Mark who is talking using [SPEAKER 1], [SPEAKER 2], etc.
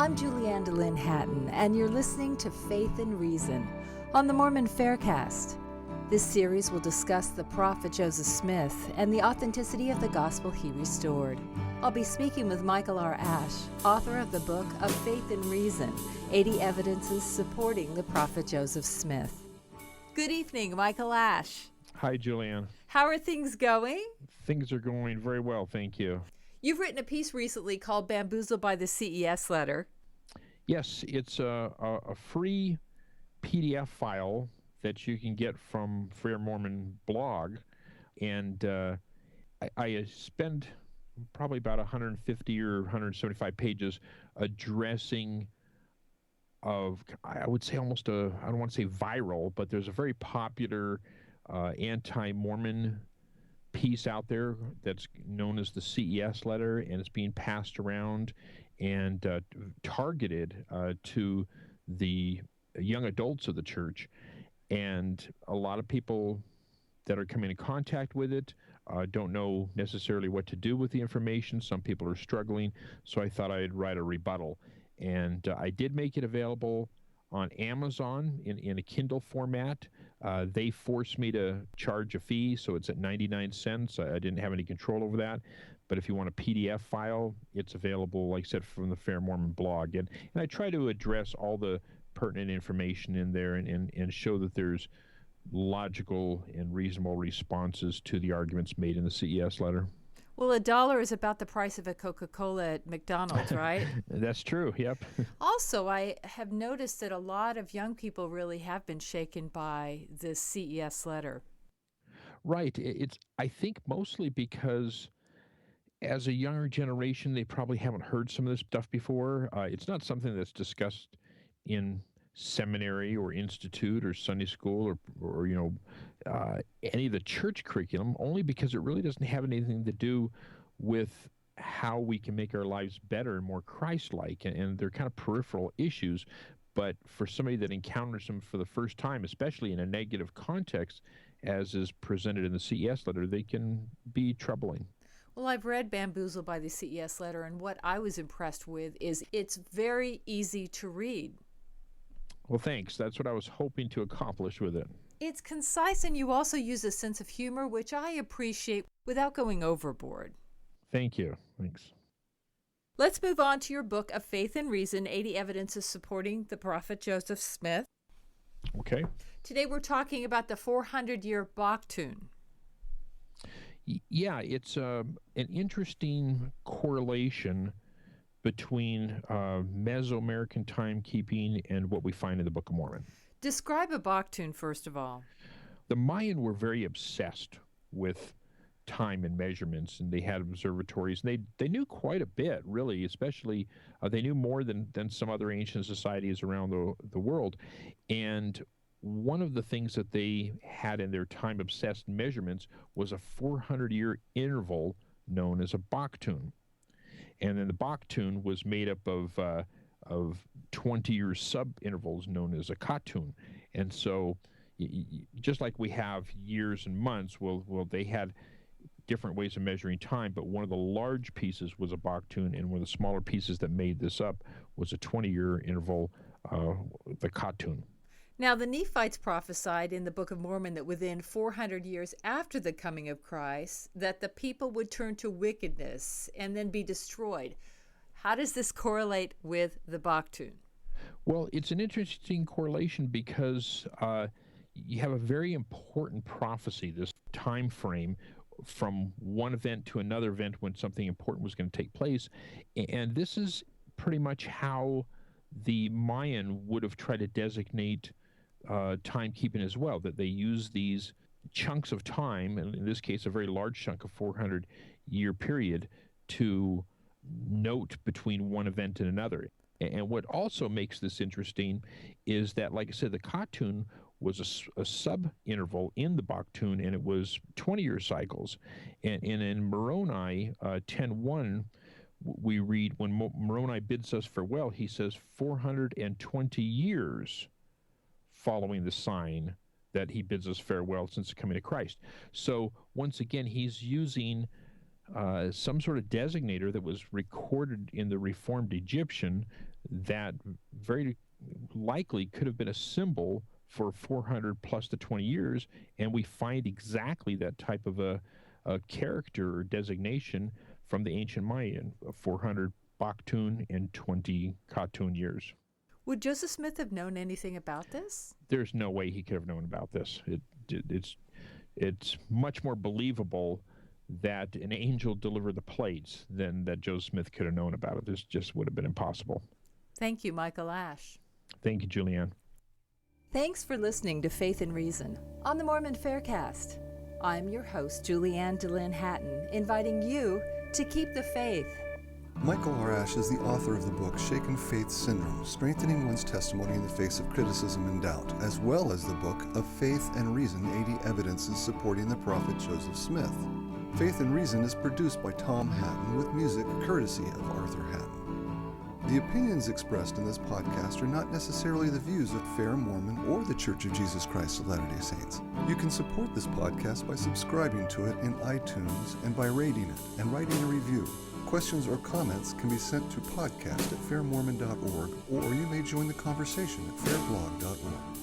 [SPEAKER 1] I'm Julianne DeLynn Hatton, and you're listening to Faith and Reason on the Mormon Faircast. This series will discuss the prophet Joseph Smith and the authenticity of the gospel he restored. I'll be speaking with Michael R. Ash, author of the book of Faith and Reason, 80 Evidences Supporting the Prophet Joseph Smith. Good evening, Michael Ash.
[SPEAKER 2] Hi, Julianne.
[SPEAKER 1] How are things going?
[SPEAKER 2] Things are going very well, thank you.
[SPEAKER 1] You've written a piece recently called Bamboozled by the CES Letter.
[SPEAKER 2] Yes, it's a free PDF file that you can get from Fair Mormon blog, and I spend probably about 150 or 175 pages addressing of, I would say almost I don't want to say viral, but there's a very popular anti-Mormon piece out there that's known as the CES letter, and it's being passed around and targeted to the young adults of the church. And a lot of people that are coming in contact with it don't know necessarily what to do with the information. Some people are struggling, so I thought I'd write a rebuttal. And I did make it available on Amazon in a Kindle format. They forced me to charge a fee, so it's at 99 cents. I didn't have any control over that. But if you want a PDF file, it's available, like I said, from the Fair Mormon blog. And I try to address all the pertinent information in there and show that there's logical and reasonable responses to the arguments made in the CES letter.
[SPEAKER 1] Well, $1 is about the price of a Coca-Cola at McDonald's, right?
[SPEAKER 2] That's true, yep.
[SPEAKER 1] Also, I have noticed that a lot of young people really have been shaken by this CES letter.
[SPEAKER 2] Right. It's, I think, mostly because as a younger generation, they probably haven't heard some of this stuff before. It's not something that's discussed in seminary or institute or Sunday school or any of the church curriculum, only because it really doesn't have anything to do with how we can make our lives better and more Christ-like, and they're kind of peripheral issues. But for somebody that encounters them for the first time, especially in a negative context, as is presented in the CES letter, they can be troubling.
[SPEAKER 1] Well, I've read Bamboozled by the CES letter, and what I was impressed with is it's very easy to read.
[SPEAKER 2] Well, thanks. That's what I was hoping to accomplish with it.
[SPEAKER 1] It's concise, and you also use a sense of humor, which I appreciate, without going overboard.
[SPEAKER 2] Thank you. Thanks.
[SPEAKER 1] Let's move on to your book of Faith and Reason, 80 Evidences Supporting the Prophet Joseph Smith.
[SPEAKER 2] Okay.
[SPEAKER 1] Today we're talking about the 400-year Baktun.
[SPEAKER 2] Yeah, it's an interesting correlation between Mesoamerican timekeeping and what we find in the Book of Mormon.
[SPEAKER 1] Describe a Baktun, first of all.
[SPEAKER 2] The Mayan were very obsessed with time and measurements, and they had observatories, and they knew quite a bit, really, especially they knew more than some other ancient societies around the world. And one of the things that they had in their time-obsessed measurements was a 400-year interval known as a Baktun. And then the Baktun was made up of 20-year sub-intervals known as a Katun. And so just like we have years and months, well, they had different ways of measuring time, but one of the large pieces was a Baktun, and one of the smaller pieces that made this up was a 20-year interval, the Katun.
[SPEAKER 1] Now, the Nephites prophesied in the Book of Mormon that within 400 years after the coming of Christ, that the people would turn to wickedness and then be destroyed. How does this correlate with the Baktun?
[SPEAKER 2] Well, it's an interesting correlation because you have a very important prophecy, this time frame from one event to another event when something important was going to take place. And this is pretty much how the Mayan would have tried to designate timekeeping as well, that they use these chunks of time, and in this case a very large chunk of 400-year period, to note between one event and another. And what also makes this interesting is that, like I said, the Katun was a sub-interval in the Baktun, and it was 20-year cycles. And in Moroni 10:1, we read, when Moroni bids us farewell, he says 420 years following the sign that he bids us farewell since the coming of Christ. So once again, he's using some sort of designator that was recorded in the Reformed Egyptian that very likely could have been a symbol for 400 plus to 20 years, and we find exactly that type of a character or designation from the ancient Mayan, 400 Baktun and 20 Katun years.
[SPEAKER 1] Would Joseph Smith have known anything about this?
[SPEAKER 2] There's no way he could have known about this. It's much more believable that an angel delivered the plates than that Joseph Smith could have known about it. This just would have been impossible.
[SPEAKER 1] Thank you, Michael Ash.
[SPEAKER 2] Thank you, Julianne.
[SPEAKER 1] Thanks for listening to Faith and Reason on the Mormon Faircast. I'm your host, Julianne DeLynn Hatton, inviting you to keep the faith.
[SPEAKER 3] Michael R. Ash is the author of the book Shaken Faith Syndrome, Strengthening One's Testimony in the Face of Criticism and Doubt, as well as the book Of Faith and Reason, 80 Evidences Supporting the Prophet Joseph Smith. Faith and Reason is produced by Tom Hatton with music courtesy of Arthur Hatton. The opinions expressed in this podcast are not necessarily the views of Fair Mormon or the Church of Jesus Christ of Latter-day Saints. You can support this podcast by subscribing to it in iTunes and by rating it and writing a review. Questions or comments can be sent to podcast@fairmormon.org, or you may join the conversation at fairblog.org.